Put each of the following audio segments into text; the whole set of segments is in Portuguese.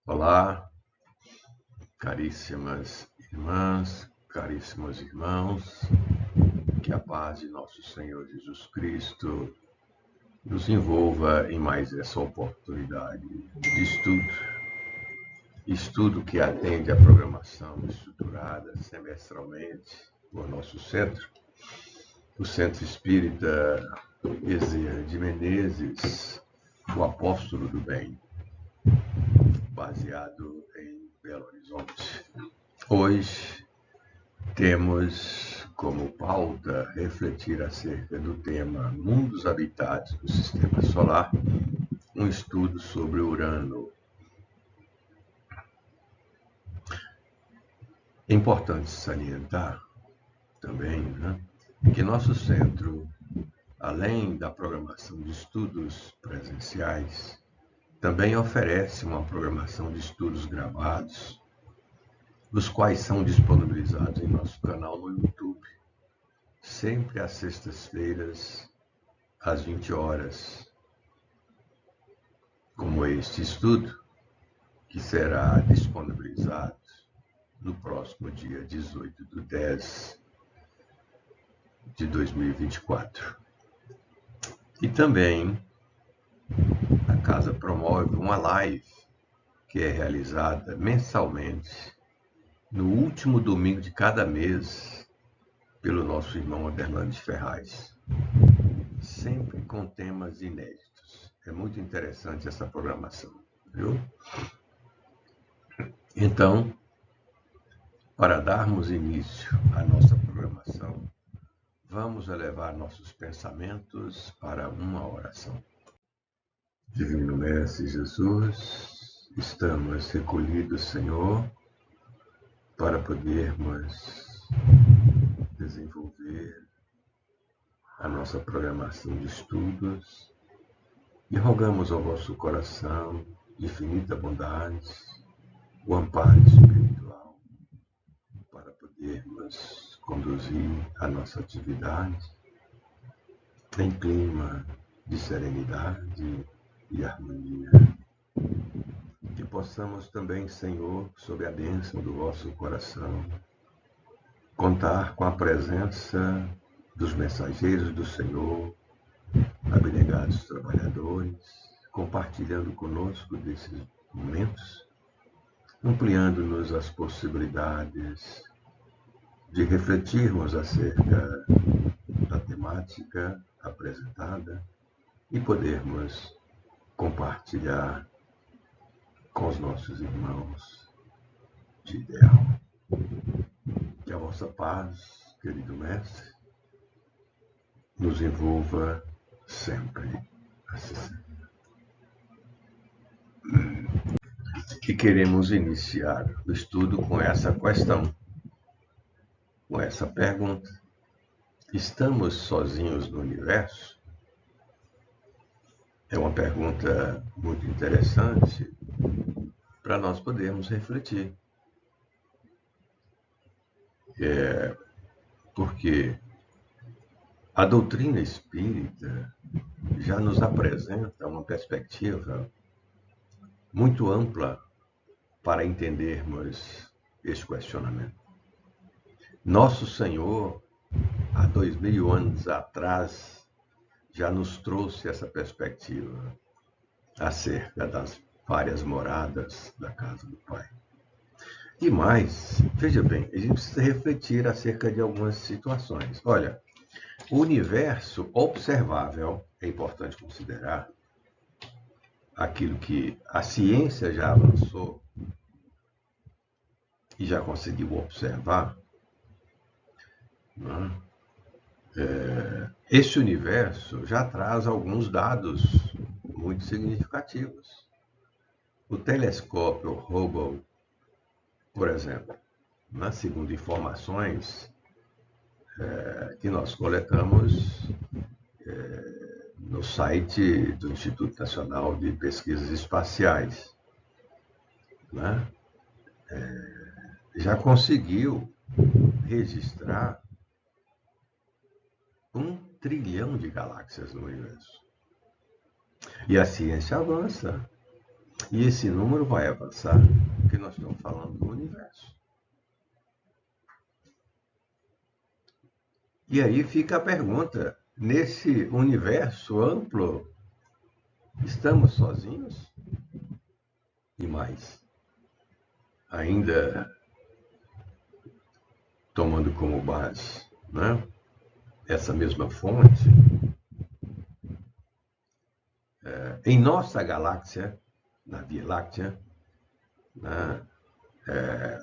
Olá, caríssimas irmãs, caríssimos irmãos, que a paz de nosso Senhor Jesus Cristo nos envolva em mais essa oportunidade de estudo que atende à programação estruturada semestralmente por nosso centro, o Centro Espírita Bezerra de Menezes, o Apóstolo do Bem, baseado em Belo Horizonte. Hoje temos como pauta refletir acerca do tema Mundos Habitados do Sistema Solar, um estudo sobre Urano. É importante salientar também, que nosso centro, além da programação de estudos presenciais, também oferece uma programação de estudos gravados, os quais são disponibilizados em nosso canal no YouTube, sempre às sextas-feiras, às 20 horas, como este estudo, que será disponibilizado no próximo dia 18/10/2024. E também a Casa promove uma live que é realizada mensalmente no último domingo de cada mês pelo nosso irmão Aderlan de Ferraz, sempre com temas inéditos. É muito interessante essa programação, viu? Então, para darmos início à nossa programação, vamos elevar nossos pensamentos para uma oração. Divino Mestre Jesus, estamos recolhidos, Senhor, para podermos desenvolver a nossa programação de estudos e rogamos ao vosso coração de infinita bondade, o amparo espiritual para podermos conduzir a nossa atividade em clima de serenidade e harmonia. Que possamos também, Senhor, sob a bênção do vosso coração, contar com a presença dos mensageiros do Senhor, abnegados trabalhadores, compartilhando conosco desses momentos, ampliando-nos as possibilidades de refletirmos acerca da temática apresentada e podermos compartilhar com os nossos irmãos de ideal. Que a vossa paz, querido Mestre, nos envolva sempre. Assim. E queremos iniciar o estudo com essa questão, com essa pergunta. Estamos sozinhos no universo? É uma pergunta muito interessante para nós podermos refletir. Porque a doutrina espírita já nos apresenta uma perspectiva muito ampla para entendermos este questionamento. Nosso Senhor, há 2000 anos atrás, já nos trouxe essa perspectiva acerca das várias moradas da casa do Pai. E mais, veja bem, a gente precisa refletir acerca de algumas situações. Olha, o universo observável, é importante considerar aquilo que a ciência já avançou e já conseguiu observar, né? Este universo já traz alguns dados muito significativos. O telescópio Hubble, por exemplo, segundo informações que nós coletamos no site do Instituto Nacional de Pesquisas Espaciais, já conseguiu registrar 1 trilhão de galáxias no universo. E a ciência avança. E esse número vai avançar, porque nós estamos falando do universo. E aí fica a pergunta: nesse universo amplo, estamos sozinhos? E mais, ainda tomando como base, né, essa mesma fonte, em nossa galáxia, na Via Láctea, né,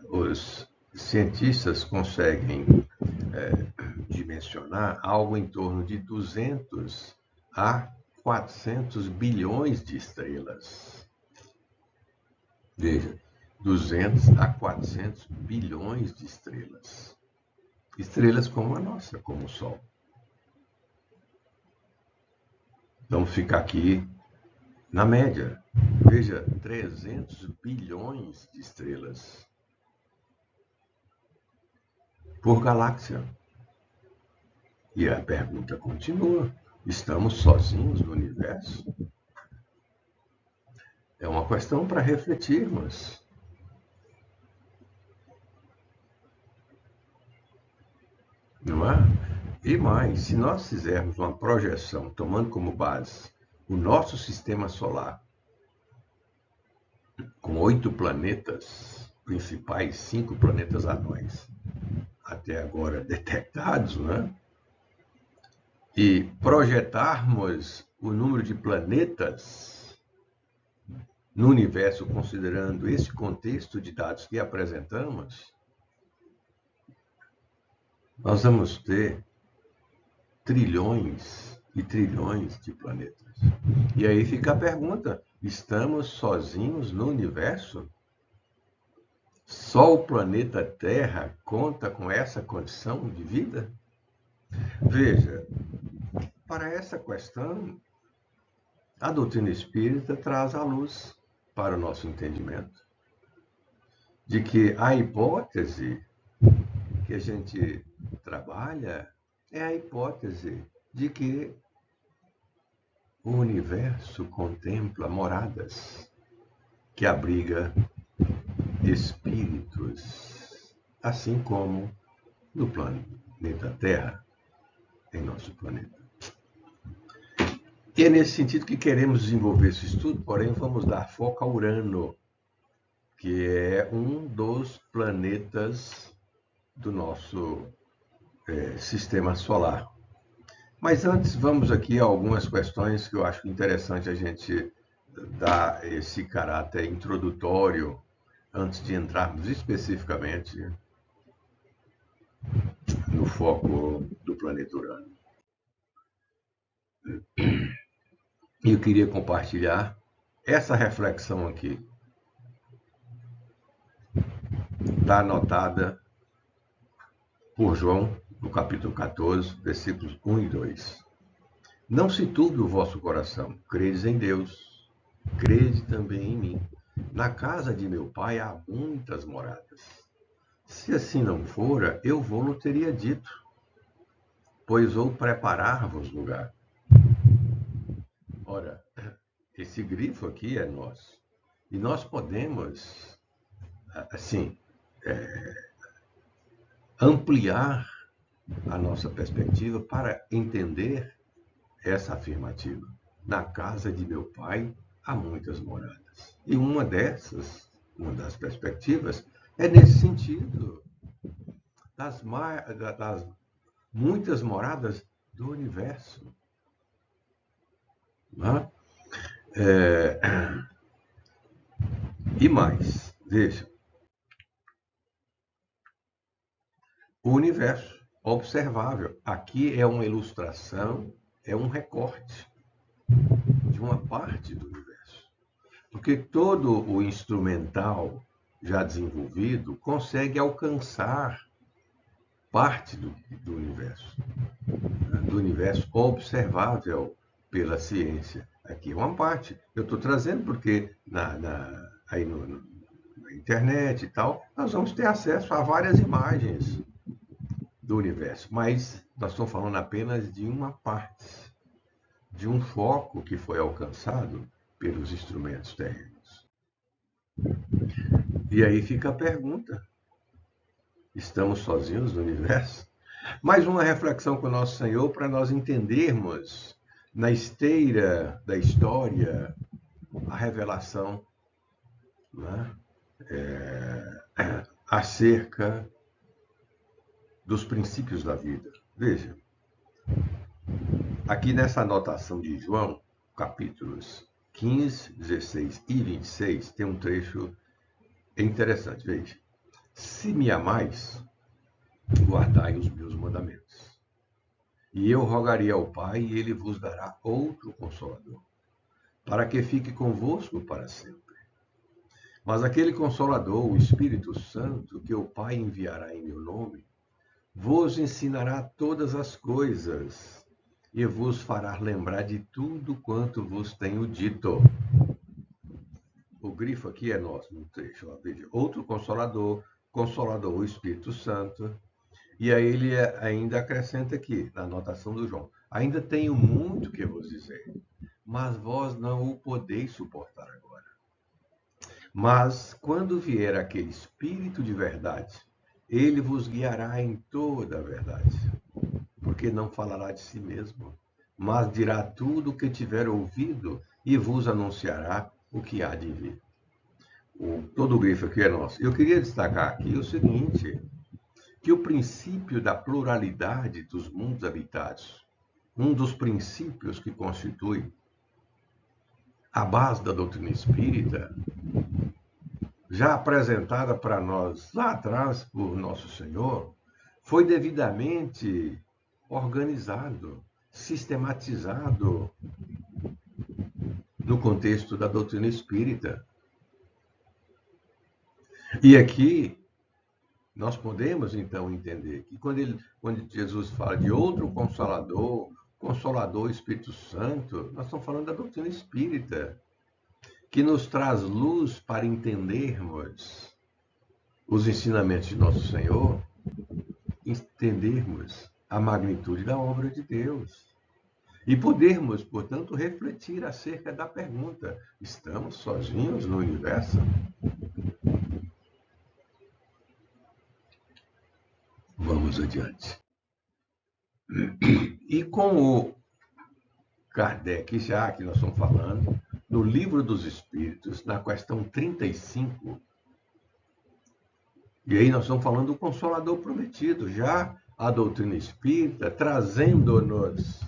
os cientistas conseguem dimensionar algo em torno de 200 a 400 bilhões de estrelas. Veja, 200 a 400 bilhões de estrelas. Estrelas como a nossa, como o Sol. Vamos ficar aqui na média. Veja, 300 bilhões de estrelas por galáxia. E a pergunta continua: estamos sozinhos no universo? É uma questão para refletirmos. Não é? E mais, se nós fizermos uma projeção tomando como base o nosso sistema solar, com 8 planetas principais, 5 planetas anões, até agora detectados, né? E projetarmos o número de planetas no universo, considerando esse contexto de dados que apresentamos, nós vamos ter trilhões e trilhões de planetas. E aí fica a pergunta: estamos sozinhos no universo? Só o planeta Terra conta com essa condição de vida? Veja, para essa questão, a doutrina espírita traz a luz para o nosso entendimento de que a hipótese que a gente trabalha é a hipótese de que o universo contempla moradas que abriga espíritos, assim como no planeta Terra, em nosso planeta. E é nesse sentido que queremos desenvolver esse estudo, porém vamos dar foco a Urano, que é um dos planetas do nosso sistema solar. Mas antes, vamos aqui a algumas questões que eu acho interessante a gente dar esse caráter introdutório antes de entrarmos especificamente no foco do planeta Urano. E eu queria compartilhar essa reflexão aqui. Está anotada por João, no capítulo 14, versículos 1 e 2. Não se turbe o vosso coração, credes em Deus, crede também em mim. Na casa de meu pai há muitas moradas. Se assim não fora, eu vou-lo teria dito, pois vou preparar-vos lugar. Ora, esse grifo aqui é nosso. E nós podemos, assim, ampliar a nossa perspectiva para entender essa afirmativa. Na casa de meu pai há muitas moradas. E uma das perspectivas, é nesse sentido, das muitas moradas do universo. Né? E mais, veja, o universo observável. Aqui é uma ilustração, é um recorte de uma parte do universo. Porque todo o instrumental já desenvolvido consegue alcançar parte do universo observável pela ciência. Aqui é uma parte. Eu estou trazendo porque aí na internet e tal, nós vamos ter acesso a várias imagens do universo, mas nós estamos falando apenas de uma parte, de um foco que foi alcançado pelos instrumentos terrenos. E aí fica a pergunta: estamos sozinhos no universo? Mais uma reflexão com o nosso Senhor para nós entendermos, na esteira da história, a revelação, né, acerca dos princípios da vida. Veja, aqui nessa anotação de João, capítulos 15, 16 e 26, tem um trecho interessante. Veja: se me amais, guardai os meus mandamentos. E eu rogarei ao Pai, e ele vos dará outro Consolador, para que fique convosco para sempre. Mas aquele Consolador, o Espírito Santo, que o Pai enviará em meu nome, vos ensinará todas as coisas e vos fará lembrar de tudo quanto vos tenho dito. O grifo aqui é nosso, no trecho. Veja: outro Consolador, Consolador, o Espírito Santo. E aí ele ainda acrescenta aqui, na anotação do João: ainda tenho muito que vos dizer, mas vós não o podeis suportar agora. Mas quando vier aquele Espírito de verdade, ele vos guiará em toda a verdade, porque não falará de si mesmo, mas dirá tudo o que tiver ouvido e vos anunciará o que há de vir. Todo o grifo aqui é nosso. Eu queria destacar aqui o seguinte: que o princípio da pluralidade dos mundos habitados, um dos princípios que constitui a base da doutrina espírita, já apresentada para nós lá atrás por Nosso Senhor, foi devidamente organizado, sistematizado no contexto da doutrina espírita. E aqui nós podemos então entender que quando Jesus fala de outro Consolador Espírito Santo, nós estamos falando da doutrina espírita, que nos traz luz para entendermos os ensinamentos de Nosso Senhor, entendermos a magnitude da obra de Deus e podermos, portanto, refletir acerca da pergunta: estamos sozinhos no universo? Vamos adiante. E com o Kardec, já que nós estamos falando, no Livro dos Espíritos, na questão 35, e aí nós estamos falando do Consolador Prometido, já a doutrina espírita trazendo-nos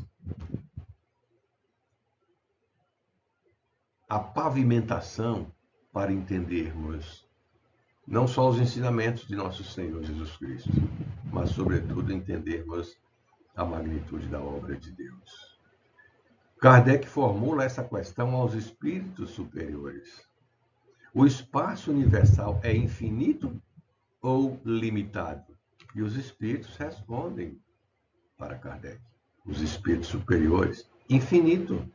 a pavimentação para entendermos não só os ensinamentos de nosso Senhor Jesus Cristo, mas, sobretudo, entendermos a magnitude da obra de Deus. Kardec formula essa questão aos espíritos superiores: o espaço universal é infinito ou limitado? E os espíritos respondem para Kardec, os espíritos superiores: infinito.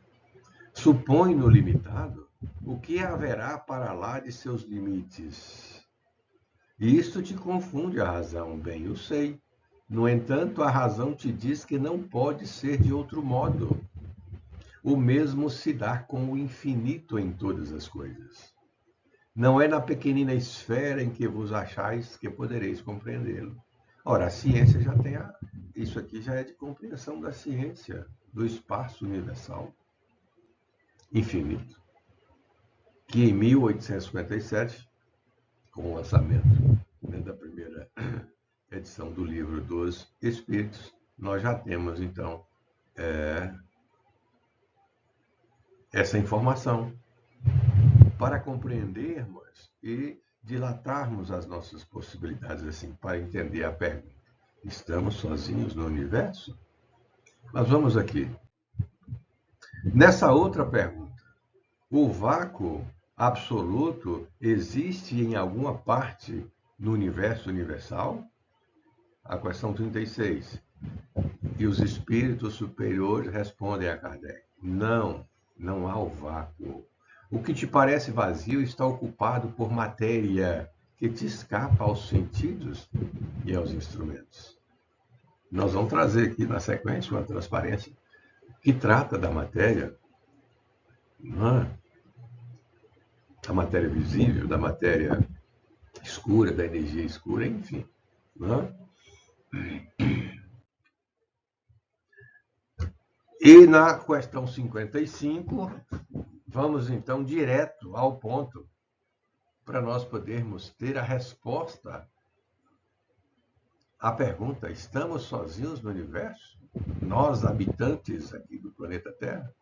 Supõe no limitado o que haverá para lá de seus limites. E isto te confunde a razão, bem eu sei. No entanto, a razão te diz que não pode ser de outro modo. O mesmo se dá com o infinito em todas as coisas. Não é na pequenina esfera em que vos achais que podereis compreendê-lo. Ora, a ciência já tem isso aqui já é de compreensão da ciência, do espaço universal infinito, que em 1857, com o lançamento da primeira edição do Livro dos Espíritos, nós já temos, então, essa informação para compreendermos e dilatarmos as nossas possibilidades, assim, para entender a pergunta: estamos sozinhos no universo? Mas vamos aqui. Nessa outra pergunta: o vácuo absoluto existe em alguma parte no universo universal? A questão 36. E os espíritos superiores respondem a Kardec: não, não há o vácuo. O que te parece vazio está ocupado por matéria que te escapa aos sentidos e aos instrumentos. Nós vamos trazer aqui na sequência uma transparência que trata da matéria, não é? da matéria visível, da matéria escura, da energia escura, enfim. Né? E na questão 55, vamos então direto ao ponto, para nós podermos ter a resposta à pergunta: estamos sozinhos no universo? Nós, habitantes aqui do planeta Terra?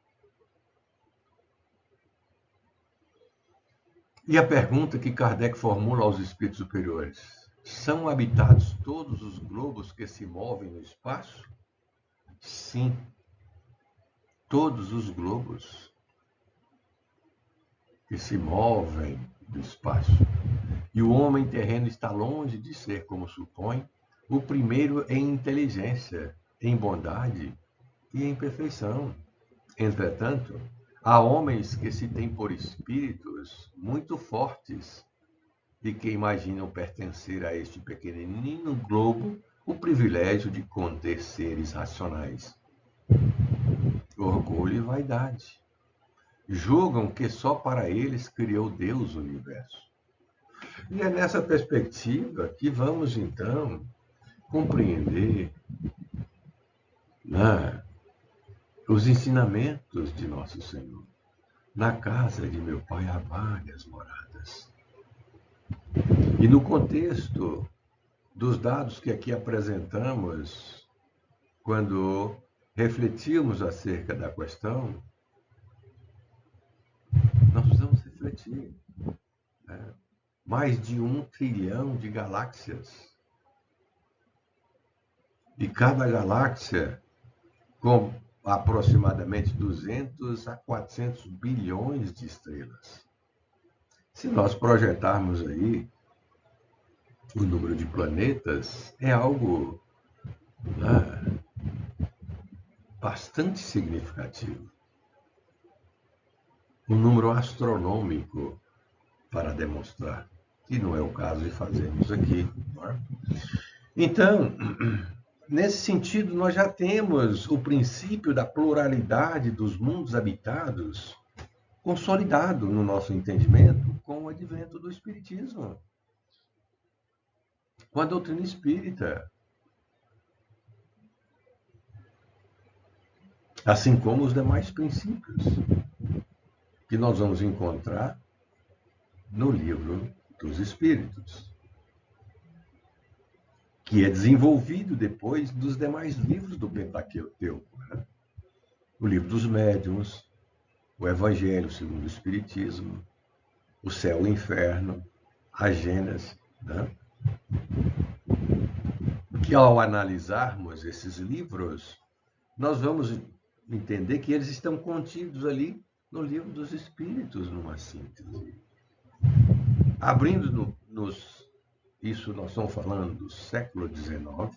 E a pergunta que Kardec formula aos espíritos superiores: são habitados todos os globos que se movem no espaço? Sim, todos os globos que se movem no espaço. E o homem terreno está longe de ser, como supõe, o primeiro em inteligência, em bondade e em perfeição. Entretanto, há homens que se têm por espíritos muito fortes e que imaginam pertencer a este pequenino globo o privilégio de conter seres racionais. Orgulho e vaidade. Julgam que só para eles criou Deus o universo. E é nessa perspectiva que vamos, então, compreender, né, os ensinamentos de Nosso Senhor. Na casa de meu Pai há várias moradas. E no contexto dos dados que aqui apresentamos, quando refletimos acerca da questão, nós precisamos refletir. Né? Mais de 1 trilhão de galáxias. E cada galáxia com aproximadamente 200 a 400 bilhões de estrelas. Se nós projetarmos aí o número de planetas, é algo, né, bastante significativo. Um número astronômico para demonstrar, que não é o caso de fazermos aqui. Não é? Então, nesse sentido, nós já temos o princípio da pluralidade dos mundos habitados consolidado no nosso entendimento com o advento do Espiritismo, com a doutrina espírita. Assim como os demais princípios que nós vamos encontrar no Livro dos Espíritos, que é desenvolvido depois dos demais livros do Pentateuco. Né? O Livro dos Médiuns, o Evangelho segundo o Espiritismo, o Céu e o Inferno, a Gênesis. Né? Que ao analisarmos esses livros, nós vamos entender que eles estão contidos ali no Livro dos Espíritos, numa síntese. Abrindo isso nós estamos falando do século XIX,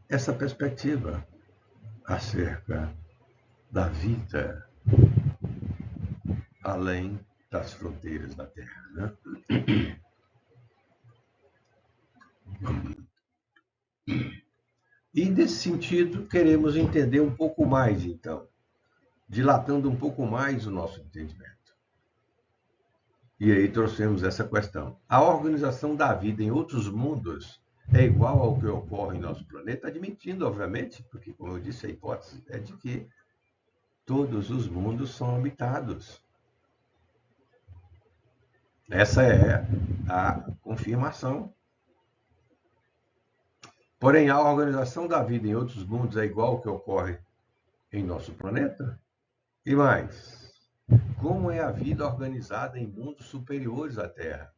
essa perspectiva acerca da vida além das fronteiras da Terra. Né? E, nesse sentido, queremos entender um pouco mais, então, dilatando um pouco mais o nosso entendimento. E aí trouxemos essa questão. A organização da vida em outros mundos é igual ao que ocorre em nosso planeta, admitindo, obviamente, porque, como eu disse, a hipótese é de que todos os mundos são habitados. Essa é a confirmação. Porém, a organização da vida em outros mundos é igual ao que ocorre em nosso planeta? E mais, como é a vida organizada em mundos superiores à Terra?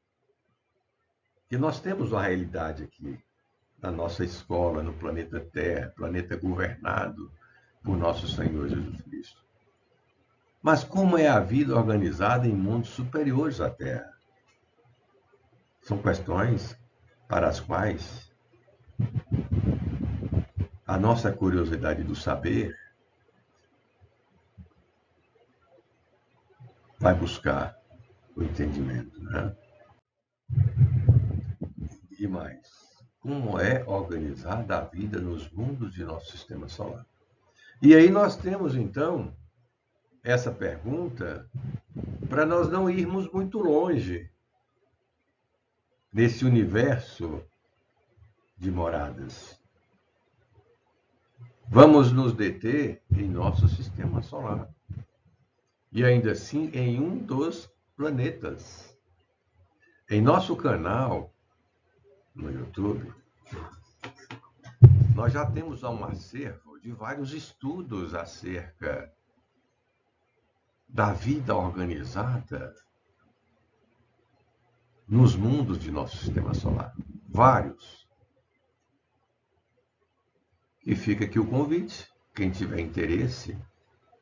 Que nós temos uma realidade aqui, na nossa escola, no planeta Terra, planeta governado por nosso Senhor Jesus Cristo. Mas como é a vida organizada em mundos superiores à Terra? São questões para as quais a nossa curiosidade do saber vai buscar o entendimento, né? E mais, como é organizada a vida nos mundos de nosso sistema solar? E aí nós temos, então, essa pergunta para nós não irmos muito longe nesse universo de moradas. Vamos nos deter em nosso sistema solar. E ainda assim em um dos planetas. Em nosso canal no YouTube, nós já temos um acervo de vários estudos acerca da vida organizada nos mundos de nosso sistema solar. Vários. E fica aqui o convite. Quem tiver interesse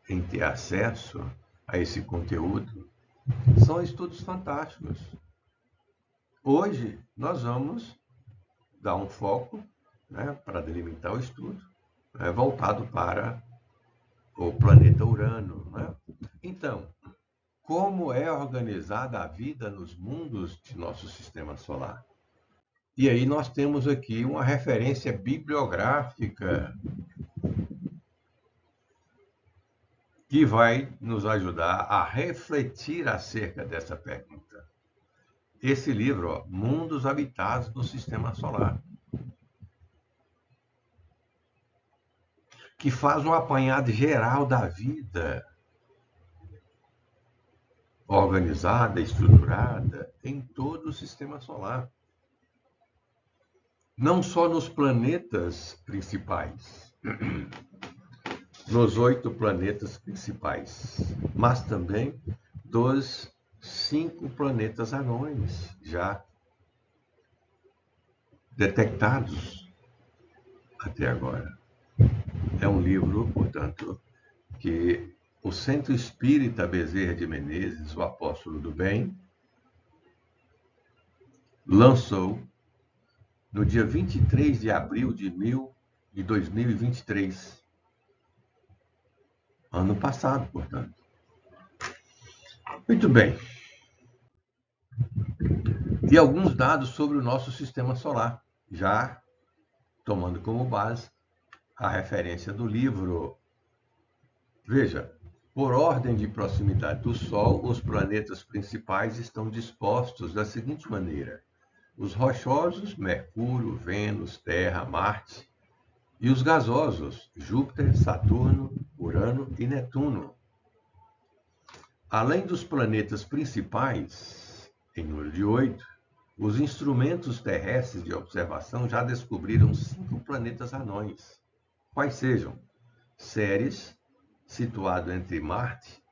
em ter acesso a esse conteúdo, são estudos fantásticos. Hoje, nós vamos dar um foco, né, para delimitar o estudo, né, voltado para o planeta Urano. Né? Então, como é organizada a vida nos mundos de nosso sistema solar? E aí nós temos aqui uma referência bibliográfica que vai nos ajudar a refletir acerca dessa pergunta. Esse livro, Mundos Habitados no Sistema Solar, que faz um apanhado geral da vida organizada, estruturada em todo o Sistema Solar. Não só nos planetas principais, nos 8 planetas principais, mas também dos 5 planetas anões já detectados até agora. É um livro, portanto, que o Centro Espírita Bezerra de Menezes, o Apóstolo do Bem, lançou no dia 23 de abril de 2023. Ano passado, portanto. Muito bem. E alguns dados sobre o nosso sistema solar, já tomando como base a referência do livro. Veja, por ordem de proximidade do Sol, os planetas principais estão dispostos da seguinte maneira: os rochosos, Mercúrio, Vênus, Terra, Marte, e os gasosos, Júpiter, Saturno, Urano e Netuno. Além dos planetas principais, em número de 8, os instrumentos terrestres de observação já descobriram 5 planetas anões. Quais sejam? Ceres, situado entre Marte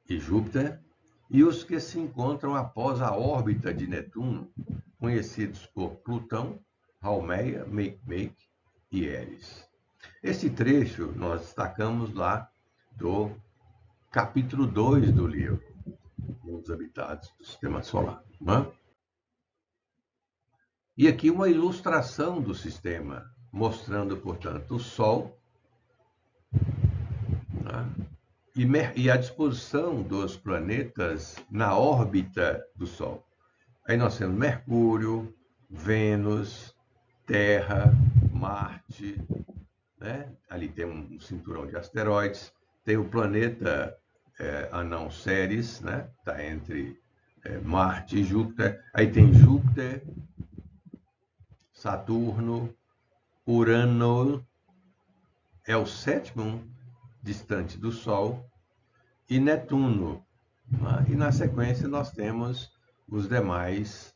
e Júpiter, e os que se encontram após a órbita de Netuno, conhecidos por Plutão, Haumea, Makemake e Eris. Esse trecho nós destacamos lá do capítulo 2 do livro, Mundos Habitados do Sistema Solar. Né? E aqui uma ilustração do sistema, mostrando, portanto, o Sol, né? E a disposição dos planetas na órbita do Sol. Aí nós temos Mercúrio, Vênus, Terra, Marte, né? Ali tem um cinturão de asteroides, tem o planeta anão Ceres, né? Está entre Marte e Júpiter. Aí tem Júpiter, Saturno, Urano, é o 7º distante do Sol, e Netuno. Né? E na sequência nós temos os demais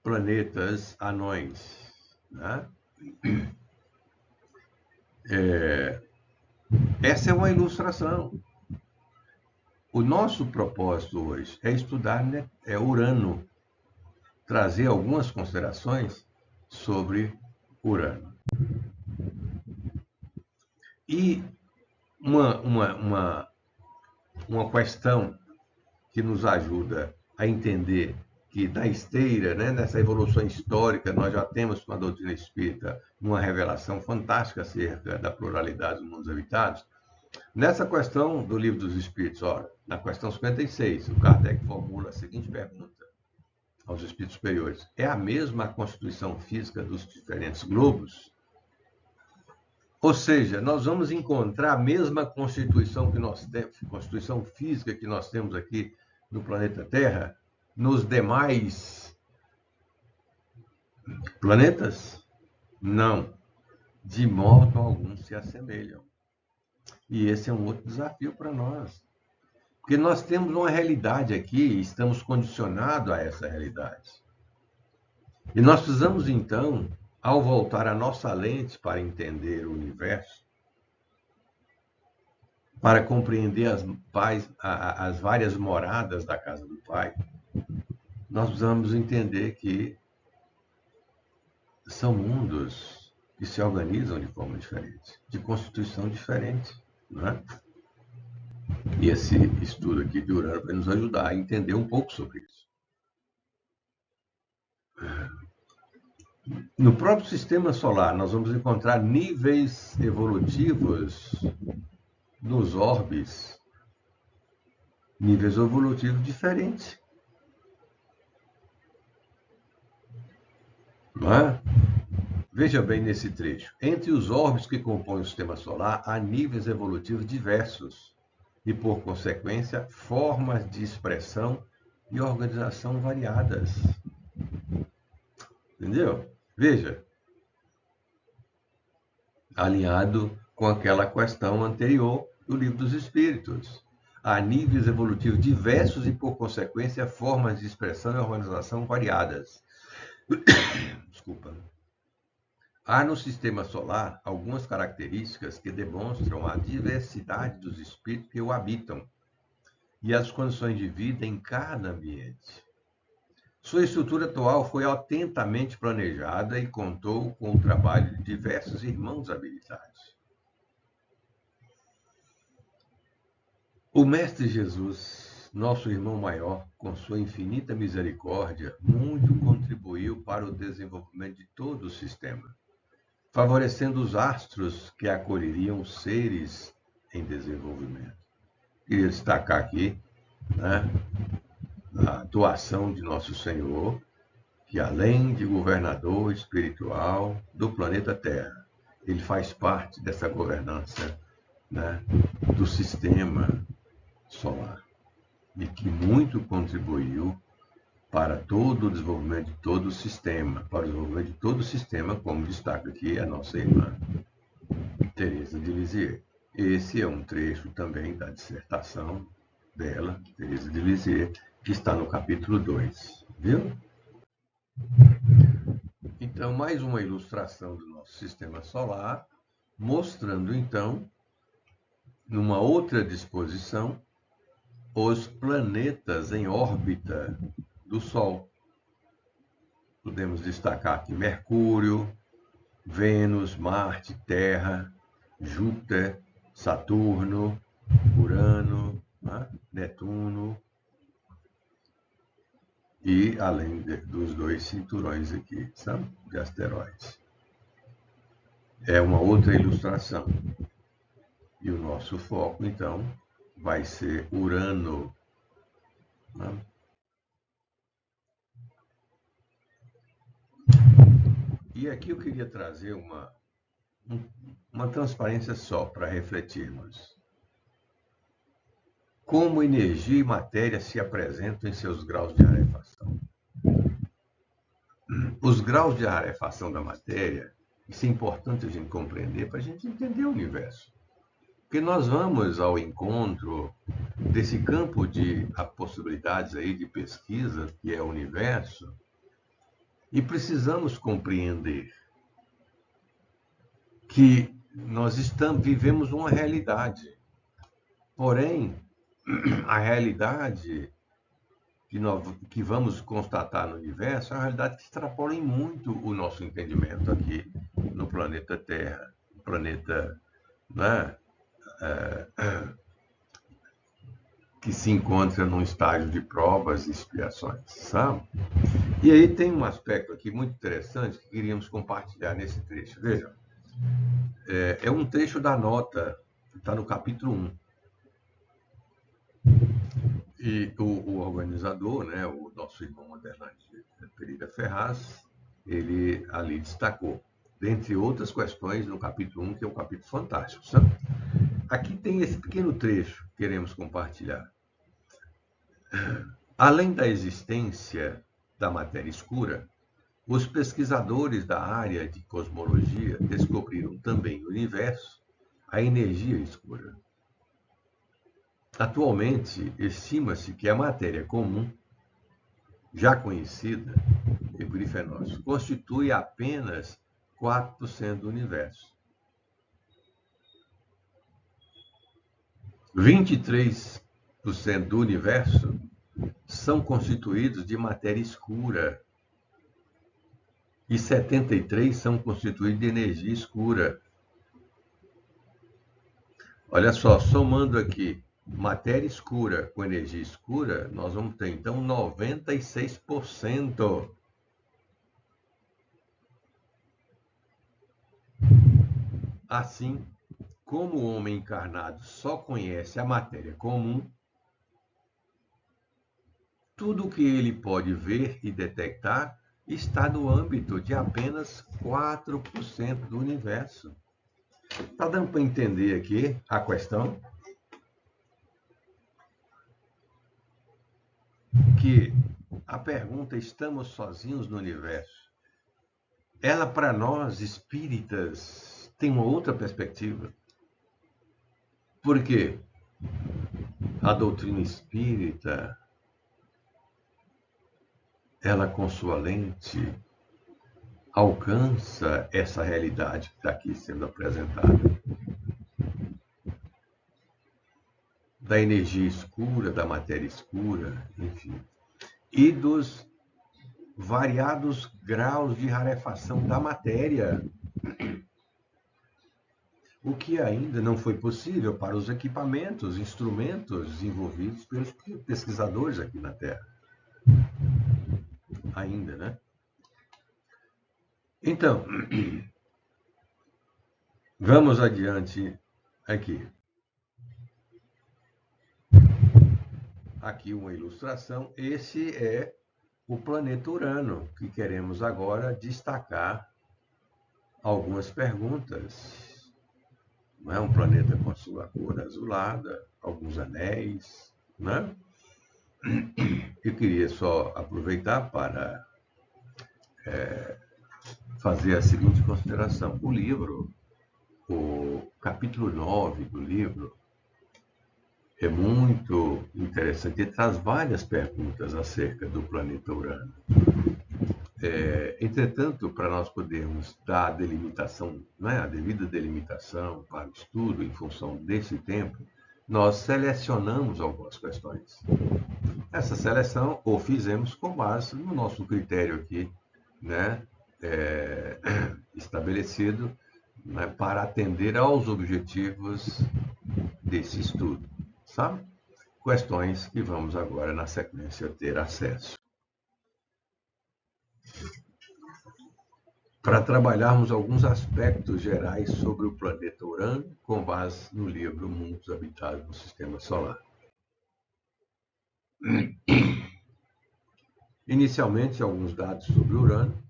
planetas anões. Né? Essa é uma ilustração. O nosso propósito hoje é estudar Urano, trazer algumas considerações sobre Urano. E uma questão que nos ajuda a entender que na esteira, né, nessa evolução histórica, nós já temos com a doutrina espírita uma revelação fantástica acerca da pluralidade dos mundos habitados. Nessa questão do Livro dos Espíritos, ora, na questão 56, o Kardec formula a seguinte pergunta aos espíritos superiores: é a mesma a constituição física dos diferentes globos? Ou seja, nós vamos encontrar a mesma constituição que nós temos, constituição física que nós temos aqui no planeta Terra, nos demais planetas? Não, de modo algum se assemelham. E esse é um outro desafio para nós. Porque nós temos uma realidade aqui e estamos condicionados a essa realidade. E nós precisamos, então, ao voltar a nossa lente para entender o universo, para compreender as várias moradas da casa do Pai, nós precisamos entender que são mundos que se organizam de forma diferente, de constituição diferente, não é? E esse estudo aqui de Urano vai nos ajudar a entender um pouco sobre isso. No próprio sistema solar, nós vamos encontrar níveis evolutivos nos orbes, níveis evolutivos diferentes. Não é? Veja bem nesse trecho. Entre os orbes que compõem o sistema solar, há níveis evolutivos diversos e, por consequência, formas de expressão e organização variadas. Entendeu? Veja, alinhado com aquela questão anterior do Livro dos Espíritos. Há níveis evolutivos diversos e, por consequência, formas de expressão e organização variadas. Desculpa. Há no sistema solar algumas características que demonstram a diversidade dos espíritos que o habitam e as condições de vida em cada ambiente. Sua estrutura atual foi atentamente planejada e contou com o trabalho de diversos irmãos habilitados. O Mestre Jesus, nosso irmão maior, com sua infinita misericórdia, muito contribuiu para o desenvolvimento de todo o sistema, favorecendo os astros que acolheriam seres em desenvolvimento. Queria destacar aqui, né, a atuação de Nosso Senhor, que além de governador espiritual do planeta Terra, ele faz parte dessa governança, né, do sistema solar e que muito contribuiu para todo o desenvolvimento de todo o sistema, para o desenvolvimento de todo o sistema, como destaca aqui a nossa irmã Teresa de Lisieux. Esse é um trecho também da dissertação dela, Teresa de Lisieux, que está no capítulo 2, viu? Então, mais uma ilustração do nosso sistema solar, mostrando, então, numa outra disposição, os planetas em órbita do Sol. Podemos destacar aqui Mercúrio, Vênus, Marte, Terra, Júpiter, Saturno, Urano, né? Netuno, e além dos dois cinturões aqui, sabe? De asteroides. É uma outra ilustração. E o nosso foco, então, vai ser Urano. Né? E aqui eu queria trazer uma transparência só para refletirmos. Como energia e matéria se apresentam em seus graus de rarefação? Os graus de rarefação da matéria, isso é importante a gente compreender para a gente entender o universo. Porque nós vamos ao encontro desse campo de possibilidades aí de pesquisa, que é o universo, e precisamos compreender que nós vivemos uma realidade. Porém, a realidade que vamos constatar no universo é uma realidade que extrapola em muito o nosso entendimento aqui no planeta Terra, planeta, né, que se encontra num estágio de provas e expiações, sabe? E aí tem um aspecto aqui muito interessante que queríamos compartilhar nesse trecho. Veja, é um trecho da nota, que está no capítulo 1. E o organizador, né, o nosso irmão Aderlan Pereira Ferraz, ele ali destacou. dentre outras questões no capítulo 1, que é um capítulo fantástico, sabe? Aqui tem esse pequeno trecho que queremos compartilhar. Além da existência da matéria escura, os pesquisadores da área de cosmologia descobriram também no universo a energia escura. Atualmente, estima-se que a matéria comum, já conhecida, epifenóide, constitui apenas 4% do universo. 23% do universo são constituídos de matéria escura e 73% são constituídos de energia escura. Olha só, somando aqui matéria escura com energia escura, nós vamos ter então 96%. Assim, como o homem encarnado só conhece a matéria comum, tudo o que ele pode ver e detectar está no âmbito de apenas 4% do universo. Está dando para entender aqui a questão? Que a pergunta "estamos sozinhos no universo?", ela para nós espíritas tem uma outra perspectiva. Por quê? A doutrina espírita, ela com sua lente alcança essa realidade que está aqui sendo apresentada. Da energia escura, da matéria escura, enfim. E dos variados graus de rarefação da matéria. O que ainda não foi possível para os equipamentos, instrumentos desenvolvidos pelos pesquisadores aqui na Terra. Ainda, né? Então, vamos adiante aqui. Aqui uma ilustração. Esse é o planeta Urano, que queremos agora destacar algumas perguntas. Não é um planeta com a sua cor azulada, alguns anéis, né? Eu queria só aproveitar para fazer a seguinte consideração. O livro, o capítulo 9 do livro, é muito interessante. Ele traz várias perguntas acerca do planeta Urano. Entretanto, para nós podermos dar a delimitação, né, a devida delimitação para o estudo em função desse tempo, nós selecionamos algumas questões. Essa seleção o fizemos com base no nosso critério aqui, né, estabelecido, né, para atender aos objetivos desse estudo, sabe? Questões que vamos agora, na sequência, ter acesso. Para trabalharmos alguns aspectos gerais sobre o planeta Urano, com base no livro Mundos Habitados no Sistema Solar. Inicialmente, alguns dados sobre Urano.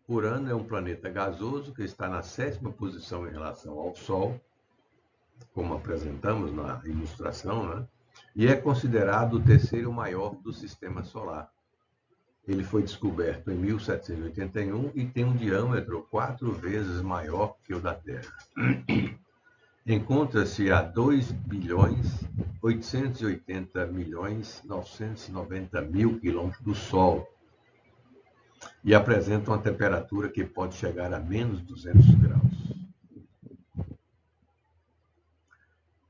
Urano é um planeta gasoso que está na 7ª posição em relação ao Sol, como apresentamos na ilustração, né? E é considerado o 3º maior do Sistema Solar. Ele foi descoberto em 1781 e tem um diâmetro 4 vezes maior que o da Terra. Encontra-se a 2.880.990.000 quilômetros do Sol e apresenta uma temperatura que pode chegar a menos 200 graus.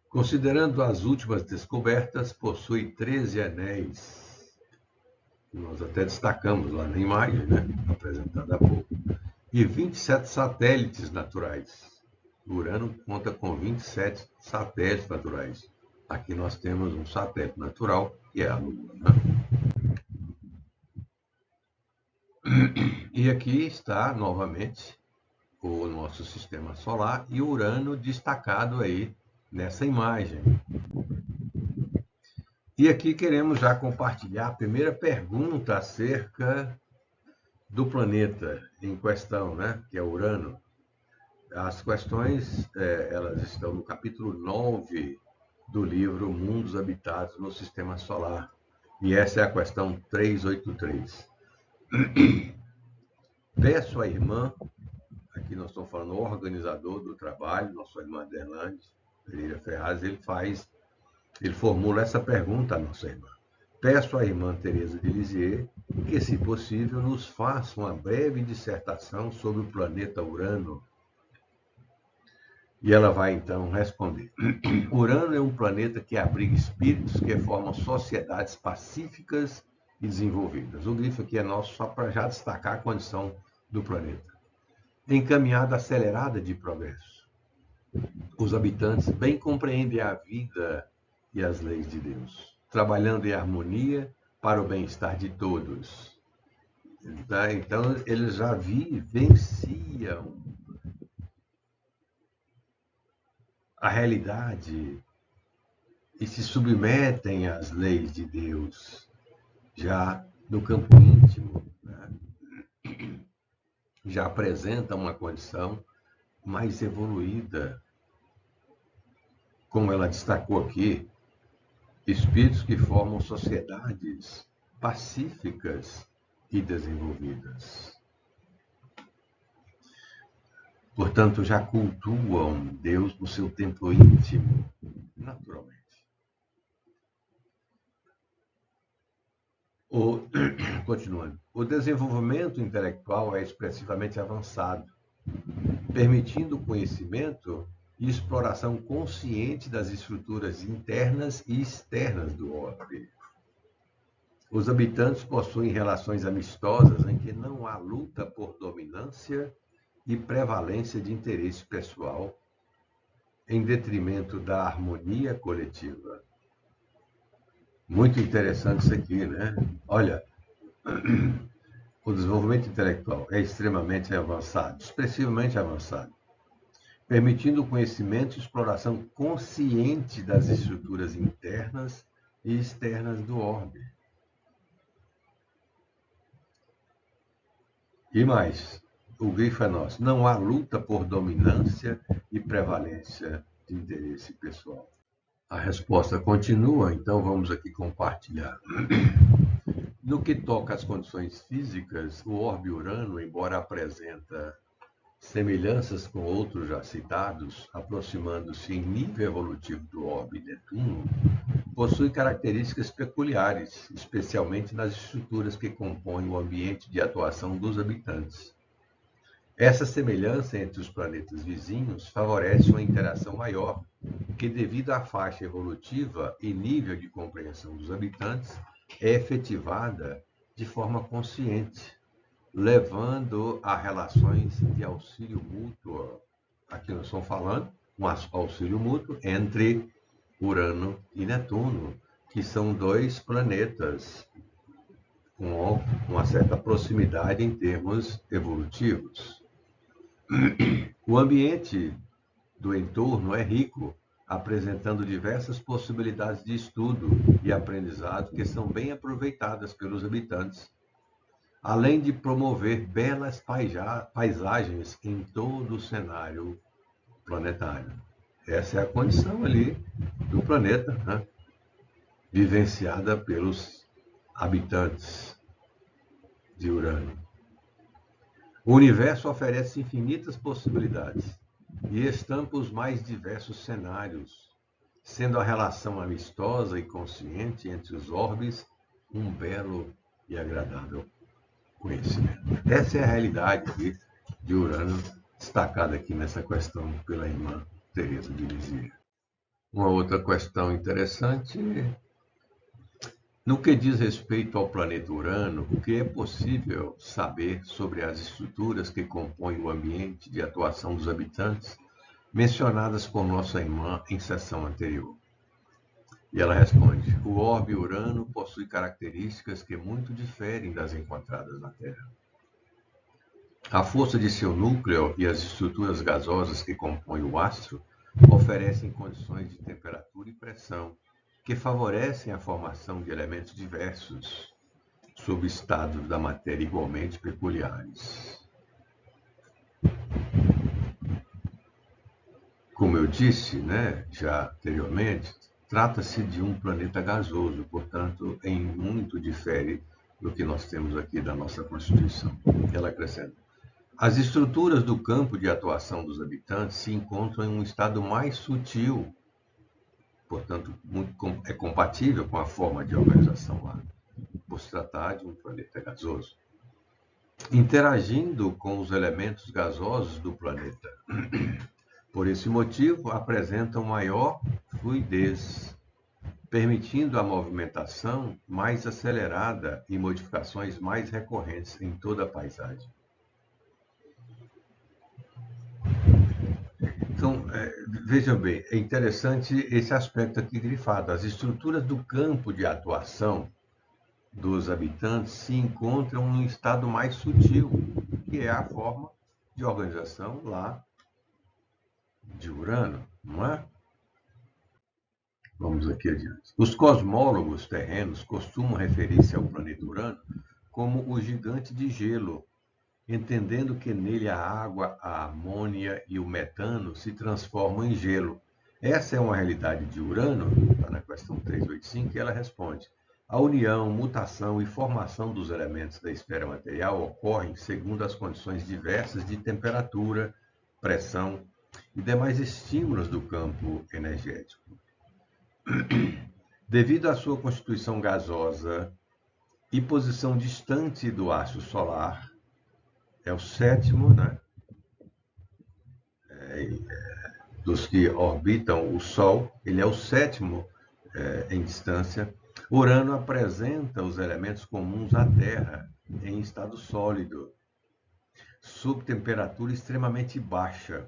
Considerando as últimas descobertas, possui 13 anéis. Nós até destacamos lá na imagem, né, apresentada há pouco, e 27 satélites naturais. O Urano conta com 27 satélites naturais. Aqui nós temos um satélite natural, que é a Lua, né? E aqui está, novamente, o nosso sistema solar e o Urano destacado aí nessa imagem. E aqui queremos já compartilhar a primeira pergunta acerca do planeta em questão, né, que é Urano. As questões, elas estão no capítulo 9 do livro Mundos Habitados no Sistema Solar. E essa é a questão 383. Peço à irmã, aqui nós estamos falando o organizador do trabalho, nossa irmã Adelante Pereira Ferraz, ele formula essa pergunta à nossa irmã. Peço à irmã Teresa de Lisieux que, se possível, nos faça uma breve dissertação sobre o planeta Urano. E ela vai, então, responder. Urano é um planeta que abriga espíritos que formam sociedades pacíficas e desenvolvidas. O grifo aqui é nosso só para já destacar a condição do planeta. Em caminhada acelerada de progresso. Os habitantes bem compreendem a vida e as leis de Deus, trabalhando em harmonia para o bem-estar de todos. Então, eles já vivenciam a realidade e se submetem às leis de Deus, já no campo íntimo, né? Já apresentam uma condição mais evoluída. Como ela destacou aqui, espíritos que formam sociedades pacíficas e desenvolvidas. Portanto, já cultuam Deus no seu templo íntimo, naturalmente. Continuando. O desenvolvimento intelectual é expressivamente avançado, permitindo o conhecimento e exploração consciente das estruturas internas e externas do orbe. Os habitantes possuem relações amistosas em que não há luta por dominância e prevalência de interesse pessoal em detrimento da harmonia coletiva. Muito interessante isso aqui, né? Olha, o desenvolvimento intelectual é extremamente avançado, expressivamente avançado, permitindo o conhecimento e exploração consciente das estruturas internas e externas do orbe. E mais, o grifo é nosso. Não há luta por dominância e prevalência de interesse pessoal. A resposta continua, então vamos aqui compartilhar. No que toca às condições físicas, o orbe Urano, embora apresenta semelhanças com outros já citados, aproximando-se em nível evolutivo do orbe Netuno, possui características peculiares, especialmente nas estruturas que compõem o ambiente de atuação dos habitantes. Essa semelhança entre os planetas vizinhos favorece uma interação maior, que, devido à faixa evolutiva e nível de compreensão dos habitantes, é efetivada de forma consciente, levando a relações de auxílio mútuo. Aqui nós estamos falando um auxílio mútuo entre Urano e Netuno, que são dois planetas com uma certa proximidade em termos evolutivos. O ambiente do entorno é rico, apresentando diversas possibilidades de estudo e aprendizado que são bem aproveitadas pelos habitantes, além de promover belas paisagens em todo o cenário planetário. Essa é a condição ali do planeta, né? Vivenciada pelos habitantes de Urano. O universo oferece infinitas possibilidades e estampa os mais diversos cenários, sendo a relação amistosa e consciente entre os orbes um belo e agradável conhecimento. Essa é a realidade aqui de Urano, destacada aqui nessa questão pela irmã Teresa de Lisieux. Uma outra questão interessante: no que diz respeito ao planeta Urano, o que é possível saber sobre as estruturas que compõem o ambiente de atuação dos habitantes, mencionadas por nossa irmã em sessão anterior? E ela responde: o orbe Urano possui características que muito diferem das encontradas na Terra. A força de seu núcleo e as estruturas gasosas que compõem o astro oferecem condições de temperatura e pressão que favorecem a formação de elementos diversos, sob estados da matéria igualmente peculiares. Como eu disse, né, já anteriormente, trata-se de um planeta gasoso, portanto, em muito difere do que nós temos aqui da nossa Constituição. Ela acrescenta: as estruturas do campo de atuação dos habitantes se encontram em um estado mais sutil, portanto, é compatível com a forma de organização lá, por se tratar de um planeta gasoso, interagindo com os elementos gasosos do planeta. Por esse motivo, apresentam maior fluidez, permitindo a movimentação mais acelerada e modificações mais recorrentes em toda a paisagem. Então, vejam bem, é interessante esse aspecto aqui grifado. As estruturas do campo de atuação dos habitantes se encontram em um estado mais sutil, que é a forma de organização lá de Urano, não é? Vamos aqui adiante. Os cosmólogos terrenos costumam referir-se ao planeta Urano como o gigante de gelo, entendendo que nele a água, a amônia e o metano se transformam em gelo. Essa é uma realidade de Urano, está na questão 385, e ela responde: a união, mutação e formação dos elementos da esfera material ocorrem segundo as condições diversas de temperatura, pressão e demais estímulos do campo energético. Devido à sua constituição gasosa e posição distante do eixo solar, é o sétimo, né, dos que orbitam o Sol, ele é o sétimo em distância. Urano apresenta os elementos comuns à Terra em estado sólido, sob temperatura extremamente baixa.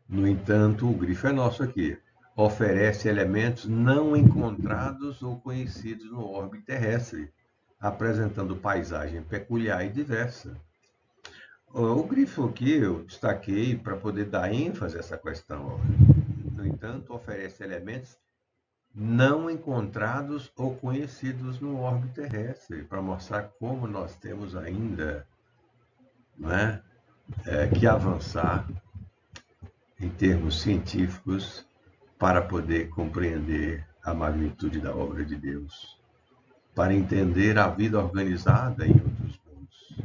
No entanto, o grifo é nosso aqui. Oferece elementos não encontrados ou conhecidos no orbe terrestre, apresentando paisagem peculiar e diversa. O grifo aqui eu destaquei para poder dar ênfase a essa questão. No entanto, oferece elementos não encontrados ou conhecidos no orbe terrestre, para mostrar como nós temos ainda, né, que avançar em termos científicos para poder compreender a magnitude da obra de Deus, para entender a vida organizada em outros mundos.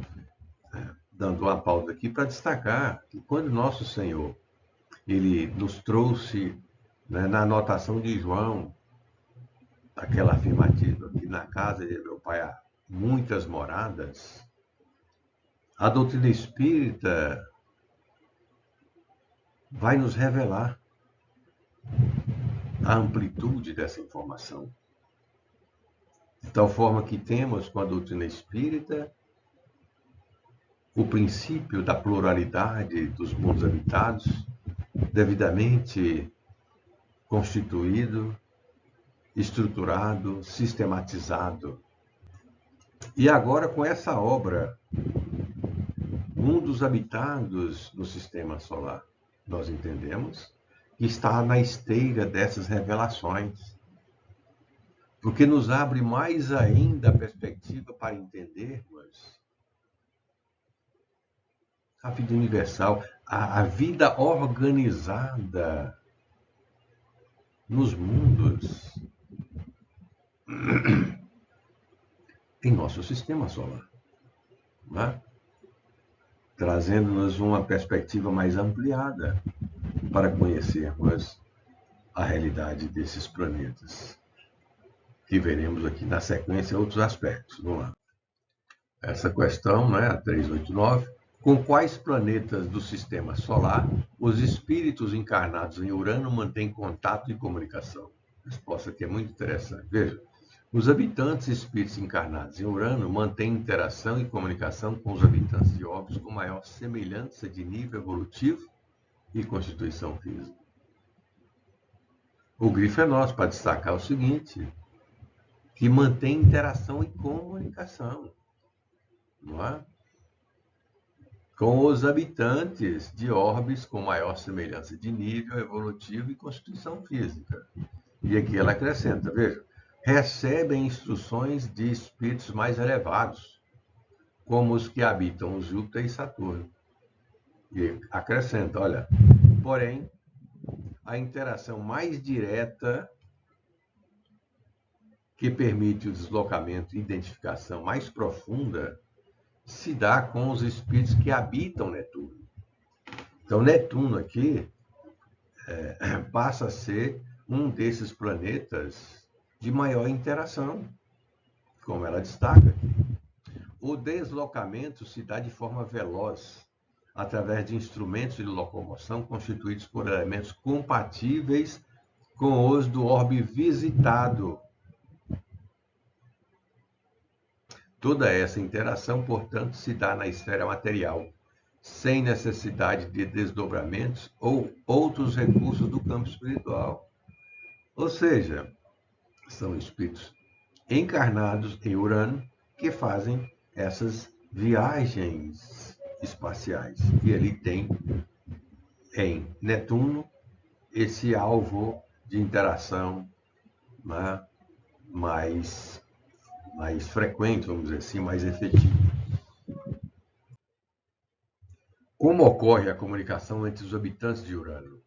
Dando uma pausa aqui para destacar que quando nosso Senhor ele nos trouxe, né, na anotação de João, aquela afirmativa que na casa de meu pai há muitas moradas, a doutrina espírita vai nos revelar a amplitude dessa informação. De tal forma que temos com a doutrina espírita o princípio da pluralidade dos mundos habitados, devidamente constituído, estruturado, sistematizado. E agora, com essa obra, mundos habitados no sistema solar, nós entendemos que está na esteira dessas revelações, porque nos abre mais ainda a perspectiva para entendermos a vida universal, a vida organizada nos mundos em nosso sistema solar, né? Trazendo-nos uma perspectiva mais ampliada para conhecermos a realidade desses planetas, que veremos aqui na sequência outros aspectos. Vamos lá. Essa questão, né, a 389, com quais planetas do sistema solar os espíritos encarnados em Urano mantêm contato e comunicação? Resposta aqui é muito interessante. Veja, os habitantes espíritos encarnados em Urano mantêm interação e comunicação com os habitantes de Óbidos com maior semelhança de nível evolutivo e constituição física. O grifo é nosso para destacar o seguinte, que mantém interação e comunicação, não é? Com os habitantes de orbes com maior semelhança de nível evolutivo e constituição física. E aqui ela acrescenta, veja, recebem instruções de espíritos mais elevados, como os que habitam Júpiter e Saturno. E acrescenta, olha, porém, a interação mais direta que permite o deslocamento e identificação mais profunda se dá com os espíritos que habitam Netuno. Então, Netuno aqui passa a ser um desses planetas de maior interação, como ela destaca aqui. O deslocamento se dá de forma veloz, através de instrumentos de locomoção constituídos por elementos compatíveis com os do orbe visitado. Toda essa interação, portanto, se dá na esfera material, sem necessidade de desdobramentos ou outros recursos do campo espiritual. Ou seja, são espíritos encarnados em Urano que fazem essas viagens espaciais. E ele tem em Netuno esse alvo de interação, né, mais frequente, vamos dizer assim, mais efetivo. Como ocorre a comunicação entre os habitantes de Urano?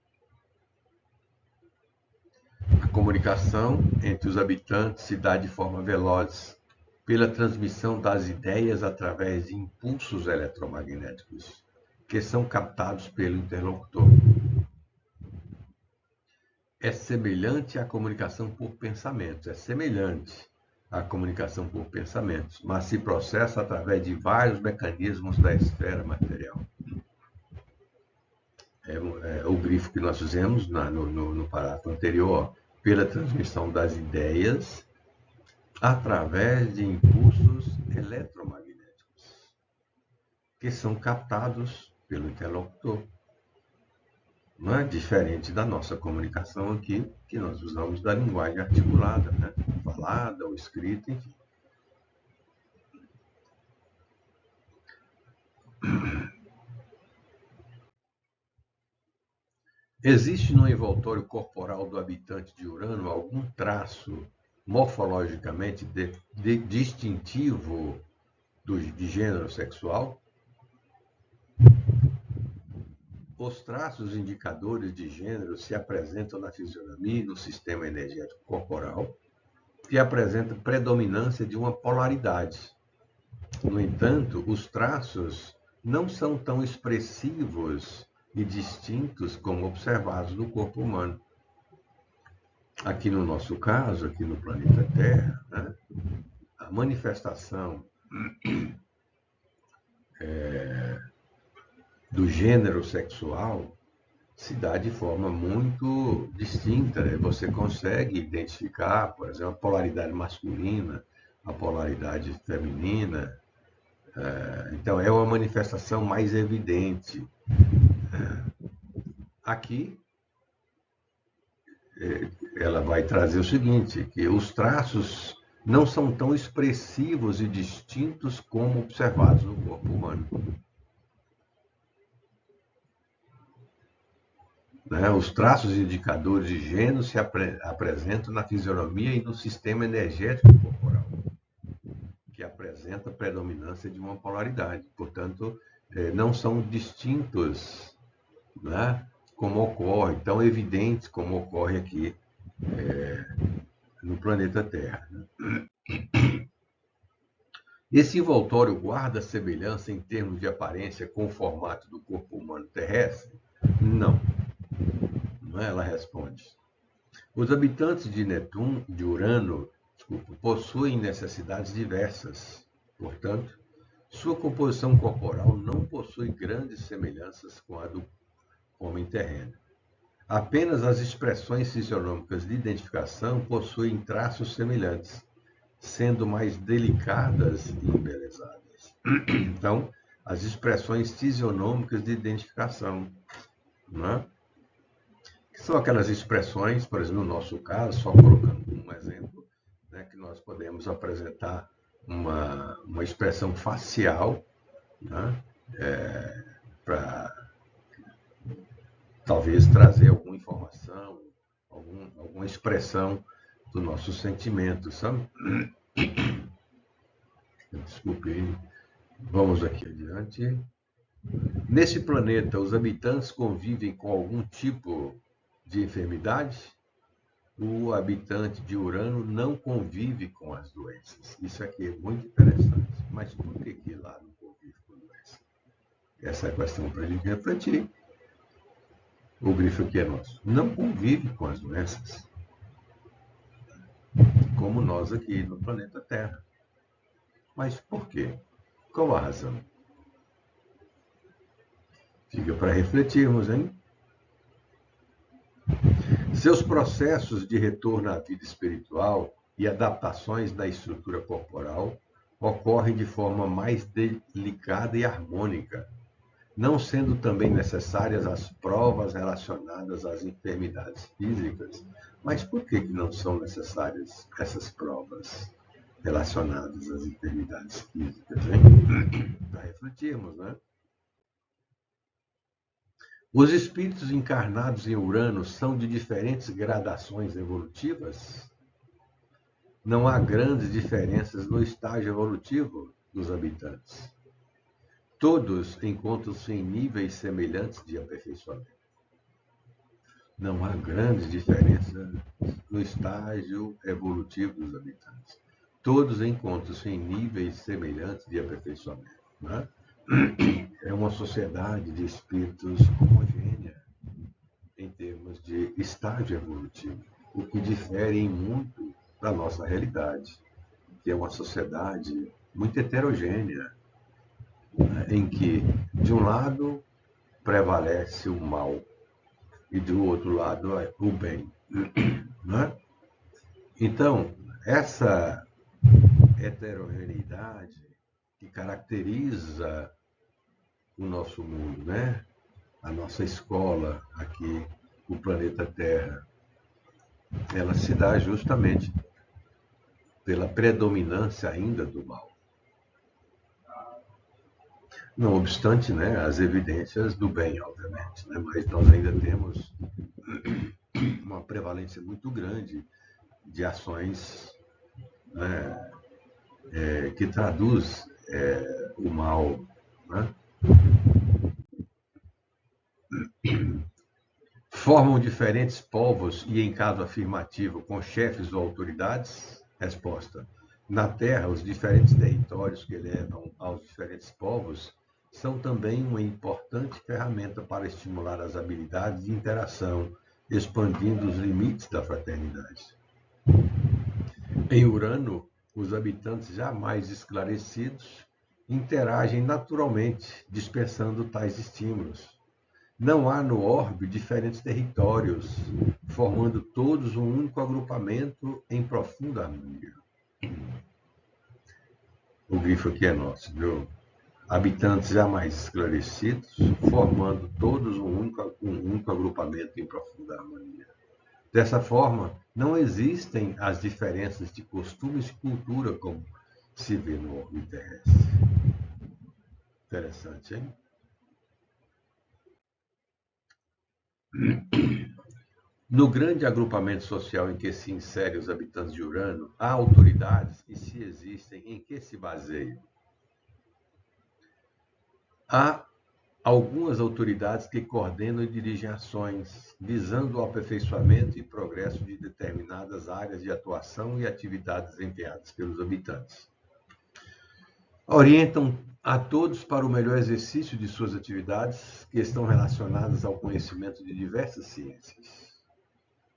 A comunicação entre os habitantes se dá de forma veloz, pela transmissão das ideias através de impulsos eletromagnéticos, que são captados pelo interlocutor. É semelhante à comunicação por pensamentos, mas se processa através de vários mecanismos da esfera material. O grifo que nós fizemos no parágrafo anterior, pela transmissão das ideias através de impulsos eletromagnéticos, que são captados pelo interlocutor. Não é diferente da nossa comunicação aqui, que nós usamos da linguagem articulada, né? Falada ou escrita, enfim. Existe no envoltório corporal do habitante de Urano algum traço morfologicamente distintivo de gênero sexual? Os traços indicadores de gênero se apresentam na fisionomia e no sistema energético corporal, que apresenta predominância de uma polaridade. No entanto, os traços não são tão expressivos e distintos como observados no corpo humano. Aqui no nosso caso, aqui no planeta Terra, né, a manifestação do gênero sexual se dá de forma muito distinta. Né? Você consegue identificar, por exemplo, a polaridade masculina, a polaridade feminina. Então, é uma manifestação mais evidente. Aqui, ela vai trazer o seguinte, que os traços não são tão expressivos e distintos como observados no corpo humano. Os traços indicadores de gênero se apresentam na fisionomia e no sistema energético corporal, que apresenta a predominância de uma polaridade. Portanto, não são distintos, né, como ocorre, tão evidentes como ocorre aqui no planeta Terra. Esse envoltório guarda semelhança em termos de aparência com o formato do corpo humano terrestre? Não. Ela responde. Os habitantes de Urano, possuem necessidades diversas. Portanto, sua composição corporal não possui grandes semelhanças com a do homem terreno. Apenas as expressões fisionômicas de identificação possuem traços semelhantes, sendo mais delicadas e embelezadas. Então, as expressões fisionômicas de identificação, né? Que são aquelas expressões, por exemplo, no nosso caso, só colocando um exemplo, né, que nós podemos apresentar uma expressão facial, né, para talvez trazer alguma informação, alguma expressão do nosso sentimento, sabe? Desculpe, vamos aqui adiante. Nesse planeta, os habitantes convivem com algum tipo de enfermidade? O habitante de Urano não convive com as doenças. Isso aqui é muito interessante. Mas por que lá não convive com doença? Essa é a questão para a gente refletir. O grifo aqui é nosso. Não convive com as doenças, como nós aqui no planeta Terra. Mas por quê? Qual a razão? Fica para refletirmos, hein? Seus processos de retorno à vida espiritual e adaptações na estrutura corporal ocorrem de forma mais delicada e harmônica, não sendo também necessárias as provas relacionadas às enfermidades físicas. Mas por que não são necessárias essas provas relacionadas às enfermidades físicas, hein? Para refletirmos, né? Os espíritos encarnados em Urano são de diferentes gradações evolutivas? Não há grandes diferenças no estágio evolutivo dos habitantes. Todos encontram-se em níveis semelhantes de aperfeiçoamento. Não há grandes diferenças no estágio evolutivo dos habitantes. Todos encontram-se em níveis semelhantes de aperfeiçoamento. Né? É uma sociedade de espíritos homogênea em termos de estágio evolutivo, o que difere muito da nossa realidade, que é uma sociedade muito heterogênea, né, em que, de um lado, prevalece o mal e do outro lado o bem. Né? Então, essa heterogeneidade que caracteriza o nosso mundo, né? A nossa escola aqui, o planeta Terra, ela se dá justamente pela predominância ainda do mal. Não obstante, né, as evidências do bem, obviamente, né, mas nós ainda temos uma prevalência muito grande de ações, né, que traduz o mal. Né? Formam diferentes povos e, em caso afirmativo, com chefes ou autoridades? Resposta. Na Terra, os diferentes territórios que levam aos diferentes povos são também uma importante ferramenta para estimular as habilidades de interação, expandindo os limites da fraternidade. Em Urano, os habitantes jamais esclarecidos interagem naturalmente, dispensando tais estímulos. Não há no orbe diferentes territórios, formando todos um único agrupamento em profunda harmonia. O grifo aqui é nosso, viu? Habitantes jamais esclarecidos, formando todos um único agrupamento em profunda harmonia. Dessa forma, não existem as diferenças de costumes e cultura como se vê no orbe terrestre. Interessante, hein? No grande agrupamento social em que se inserem os habitantes de Urano, há autoridades e, se existem, em que se baseiam? Há algumas autoridades que coordenam e dirigem ações visando o aperfeiçoamento e progresso de determinadas áreas de atuação e atividades desempenhadas pelos habitantes. Orientam a todos para o melhor exercício de suas atividades que estão relacionadas ao conhecimento de diversas ciências.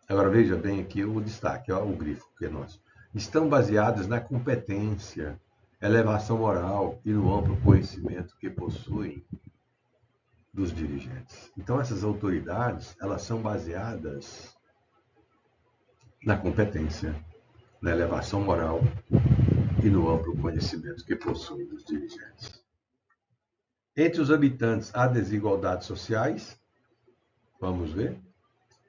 Agora veja bem aqui o destaque, ó, o grifo que é nosso. Estão baseadas na competência, elevação moral e no amplo conhecimento que possuem dos dirigentes. Então essas autoridades, elas são baseadas na competência, na elevação moral e no amplo conhecimento que possuem dos dirigentes. Entre os habitantes há desigualdades sociais? Vamos ver.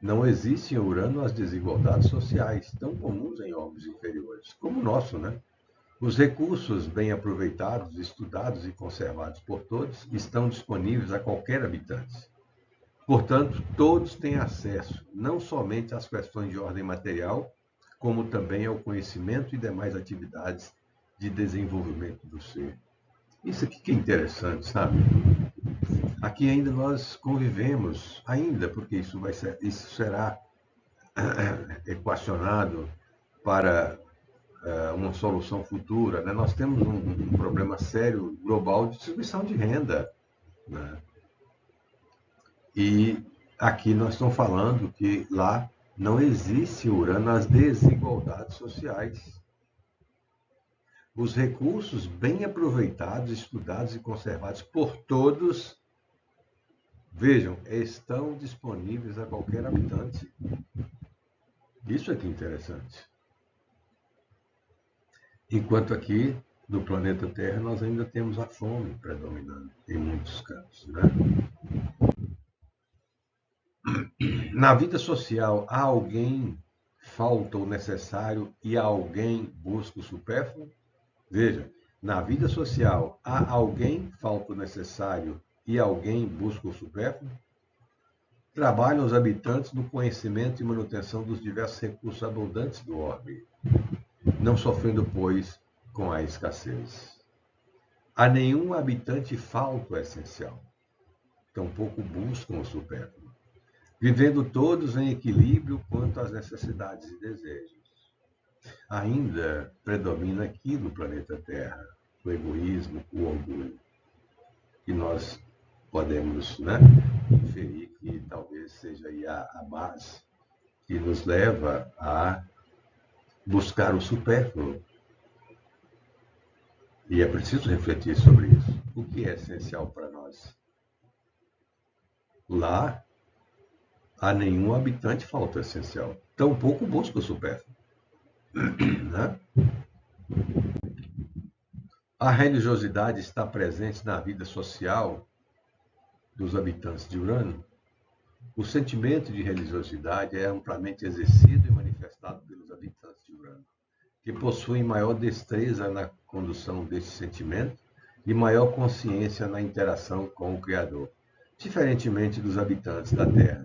Não existem em Urano as desigualdades sociais, tão comuns em orbes inferiores, como o nosso, né? Os recursos bem aproveitados, estudados e conservados por todos estão disponíveis a qualquer habitante. Portanto, todos têm acesso não somente às questões de ordem material, como também ao conhecimento e demais atividades de desenvolvimento do ser. Isso aqui que é interessante, sabe? Aqui ainda nós convivemos, ainda, porque isso será equacionado para uma solução futura, né? Nós temos um problema sério global de distribuição de renda, né? E aqui nós estamos falando que lá não existe, Urano, as desigualdades sociais. Os recursos bem aproveitados, estudados e conservados por todos, vejam, estão disponíveis a qualquer habitante. Isso aqui é interessante. Enquanto aqui, no planeta Terra, nós ainda temos a fome predominando em muitos casos, né? Na vida social, há alguém falta o necessário e alguém busca o supérfluo? Veja, na vida social, há alguém falta o necessário e alguém busca o supérfluo? Trabalham os habitantes no conhecimento e manutenção dos diversos recursos abundantes do orbe, não sofrendo, pois, com a escassez. A nenhum habitante falta o essencial, tampouco buscam o supérfluo, vivendo todos em equilíbrio quanto às necessidades e desejos. Ainda predomina aqui no planeta Terra o egoísmo, o orgulho, que nós podemos, né, inferir que talvez seja aí a base que nos leva a buscar o supérfluo. E é preciso refletir sobre isso. O que é essencial para nós? Lá, a nenhum habitante falta o essencial. Tampouco busca o supérfluo. Né? A religiosidade está presente na vida social dos habitantes de Urano? O sentimento de religiosidade é amplamente exercido e manifestado pelos habitantes de Urano, que possuem maior destreza na condução desse sentimento e maior consciência na interação com o Criador, diferentemente dos habitantes da Terra,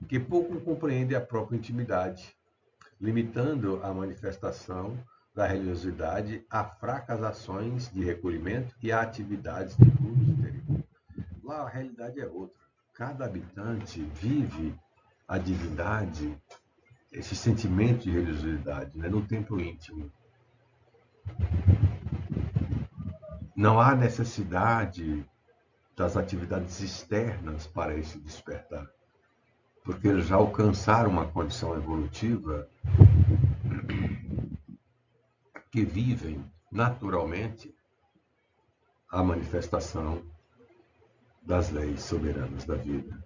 que pouco compreendem a própria intimidade, limitando a manifestação da religiosidade a fracas ações de recolhimento e a atividades de culto exterior. Lá a realidade é outra. Cada habitante vive a divindade, esse sentimento de religiosidade, né, no templo íntimo. Não há necessidade das atividades externas para esse despertar, porque eles já alcançaram uma condição evolutiva que vivem naturalmente a manifestação das leis soberanas da vida.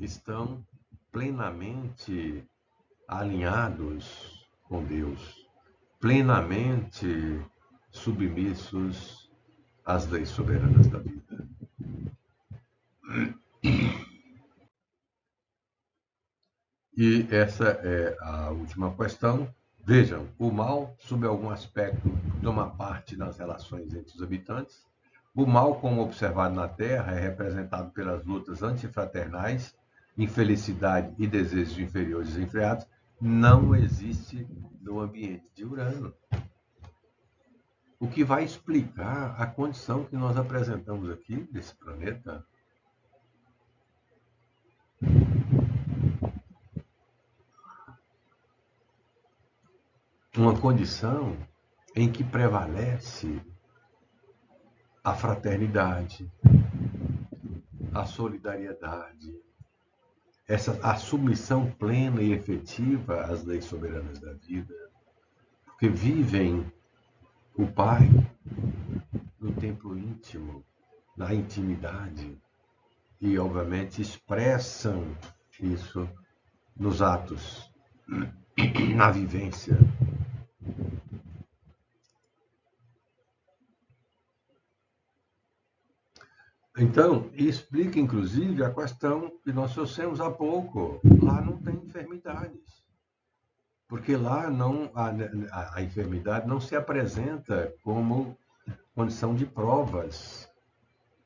Estão plenamente alinhados com Deus, plenamente submissos às leis soberanas da vida. E essa é a última questão. Vejam, o mal, sob algum aspecto, toma parte nas relações entre os habitantes. O mal, como observado na Terra, é representado pelas lutas antifraternais, infelicidade e desejos inferiores desenfreados. Não existe no ambiente de Urano. O que vai explicar a condição que nós apresentamos aqui desse planeta. Uma condição em que prevalece a fraternidade, a solidariedade, a submissão plena e efetiva às leis soberanas da vida, porque vivem o Pai no templo íntimo, na intimidade, e obviamente expressam isso nos atos, na vivência. Então, explica inclusive a questão que nós trouxemos há pouco. Lá não tem enfermidades, porque lá não a enfermidade não se apresenta como condição de provas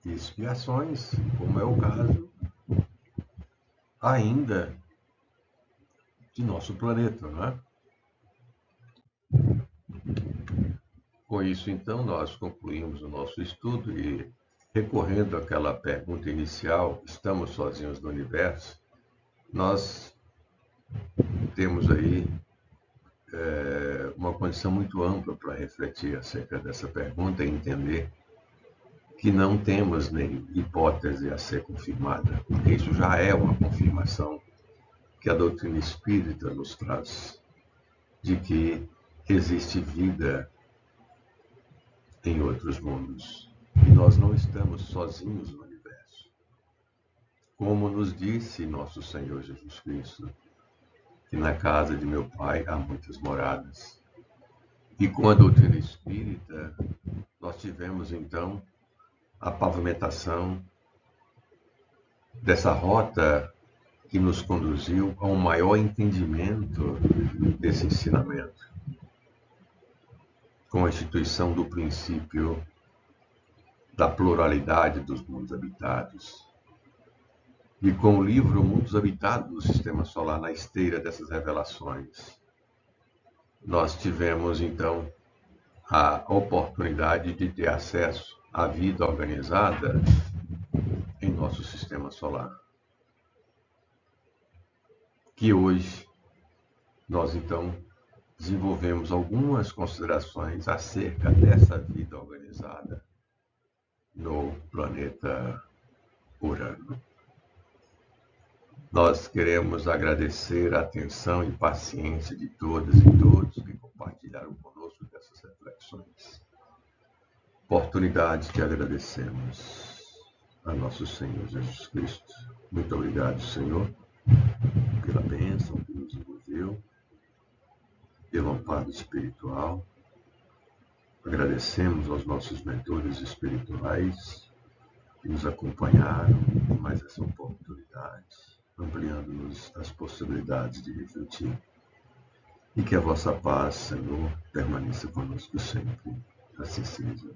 e expiações, como é o caso ainda de nosso planeta, não é? Com isso, então, nós concluímos o nosso estudo e, recorrendo àquela pergunta inicial, estamos sozinhos no universo, nós temos aí uma condição muito ampla para refletir acerca dessa pergunta e entender que não temos nem hipótese a ser confirmada, porque isso já é uma confirmação que a doutrina espírita nos traz, de que existe vida em outros mundos. E nós não estamos sozinhos no universo. Como nos disse nosso Senhor Jesus Cristo, que na casa de meu Pai há muitas moradas. E com a doutrina espírita, nós tivemos então a pavimentação dessa rota que nos conduziu a um maior entendimento desse ensinamento, com a instituição do princípio da pluralidade dos mundos habitados. E com o livro Mundos Habitados do Sistema Solar na esteira dessas revelações, nós tivemos então a oportunidade de ter acesso à vida organizada em nosso sistema solar. Que hoje nós então desenvolvemos algumas considerações acerca dessa vida organizada no planeta Urano. Nós queremos agradecer a atenção e paciência de todas e todos que compartilharam conosco dessas reflexões. Oportunidade que agradecemos a nosso Senhor Jesus Cristo. Muito obrigado, Senhor, pela bênção que nos envolveu, pelo amparo espiritual. Agradecemos aos nossos mentores espirituais que nos acompanharam em mais essa oportunidade, ampliando-nos as possibilidades de refletir. E que a vossa paz, Senhor, permaneça conosco sempre. Assim seja.